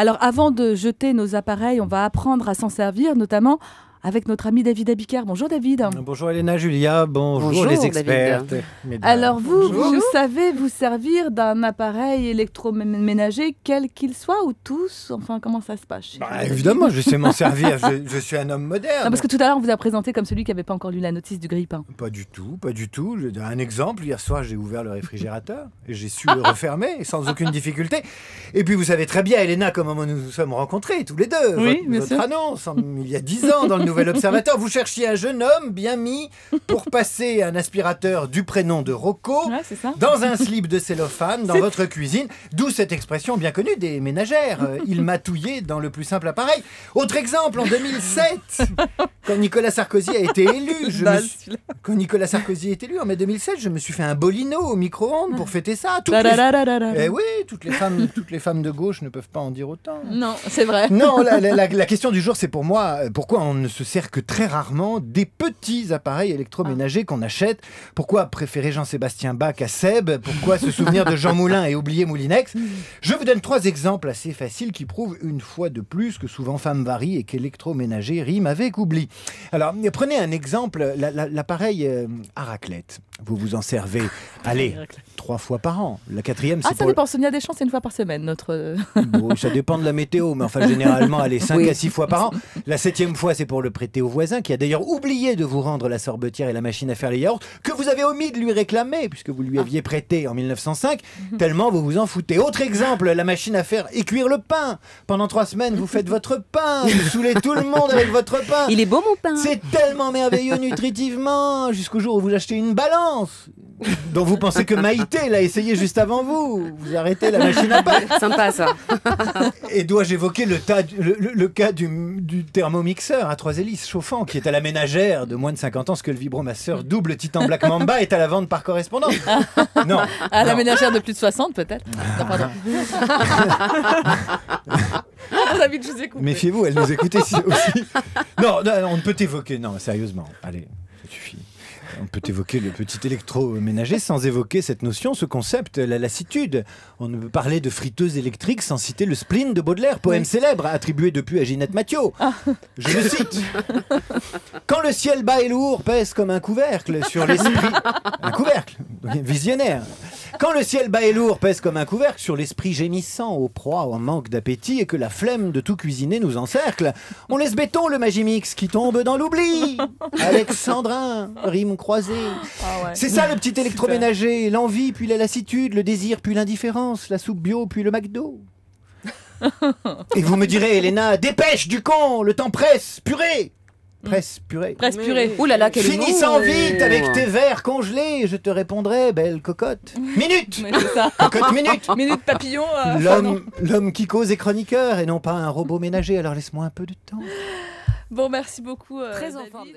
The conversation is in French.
Alors, avant de jeter nos appareils, on va apprendre à s'en servir, notamment avec notre ami David Abiker. Bonjour David. Bonjour Elena, Julia, bonjour les experts. Alors vous savez vous servir d'un appareil électroménager quel qu'il soit ou tous? Enfin, comment ça se passe? Évidemment, je sais m'en servir, je suis un homme moderne. Non, parce que tout à l'heure on vous a présenté comme celui qui n'avait pas encore lu la notice du grille-pain. Pas du tout, pas du tout. Un exemple, hier soir j'ai ouvert le réfrigérateur et j'ai su le refermer sans aucune difficulté. Et puis vous savez très bien Elena comment nous nous sommes rencontrés tous les deux. Oui, votre annonce il y a 10 ans dans le Nouvel Observateur, vous cherchiez un jeune homme bien mis pour passer un aspirateur du prénom de Rocco dans un slip de cellophane dans votre cuisine, d'où cette expression bien connue des ménagères. Il m'a touillé dans le plus simple appareil. Autre exemple, en 2007, quand Nicolas Sarkozy a été élu, en mai 2007, je me suis fait un bolino au micro-ondes pour fêter ça. Eh oui, toutes les femmes de gauche ne peuvent pas en dire autant. Non, c'est vrai. Non, la question du jour, c'est pour moi, pourquoi on ne se sert que très rarement des petits appareils électroménagers qu'on achète? Pourquoi préférer Jean-Sébastien Bach à Seb? Pourquoi se souvenir de Jean Moulin et oublier Moulinex? Je vous donne 3 exemples assez faciles qui prouvent une fois de plus que souvent femme varie et qu'électroménager rime avec oubli. Alors, prenez un exemple, l'appareil à raclette. Vous vous en servez, allez, 3 fois par an. La 4e, c'est ça dépend. Sonia Deschamps, c'est 1 fois par semaine. Bon, ça dépend de la météo, mais enfin, généralement, allez, 5 à 6 fois par an. La 7e fois, c'est pour le prêter au voisin, qui a d'ailleurs oublié de vous rendre la sorbetière et la machine à faire les yaourts, que vous avez omis de lui réclamer, puisque vous lui aviez prêté en 1905, tellement vous vous en foutez. Autre exemple, la machine à faire et cuire le pain. Pendant 3 semaines, vous faites votre pain, vous saoulez tout le monde avec votre pain. Il est beau mon pain. C'est tellement merveilleux nutritivement, jusqu'au jour où vous achetez une balance dont vous pensez que Maïté l'a essayé juste avant vous. Vous arrêtez la machine à pain. Sympa ça. Et dois-je évoquer le cas du thermomixeur à 3 hélices chauffant qui est à la ménagère de moins de 50 ans, ce que le vibromasseur double Titan Black Mamba est à la vente par correspondance. Non. À la ménagère de plus de 60 peut-être. Non, pardon. David, je vous écoute. Méfiez-vous, elle nous écoute aussi. Non, on ne peut évoquer. Non, sérieusement. Allez, ça suffit. On peut évoquer le petit électroménager sans évoquer cette notion, ce concept, la lassitude. On ne peut parler de friteuse électrique sans citer le spleen de Baudelaire, poème célèbre attribué depuis à Ginette Mathieu. Je le cite. Quand le ciel bas et lourd pèse comme un couvercle sur l'esprit... Un couvercle, visionnaire. Quand le ciel bas et lourd pèse comme un couvercle sur l'esprit gémissant, aux proies, en manque d'appétit, et que la flemme de tout cuisiner nous encercle, on laisse béton le Magimix qui tombe dans l'oubli. Alexandrin, rime croisée. C'est ça le petit électroménager, l'envie puis la lassitude, le désir puis l'indifférence, la soupe bio puis le McDo. Et vous me direz, Elena, dépêche du con, le temps presse, purée. Presse purée. Presse purée. Ouh là là, quel Finissant vite avec tes verres congelés, je te répondrai, belle cocotte. Minute. Cocotte minute. Minute papillon. L'homme qui cause est chroniqueur et non pas un robot ménager, alors laisse-moi un peu de temps. Bon, merci beaucoup. Très en David. forme.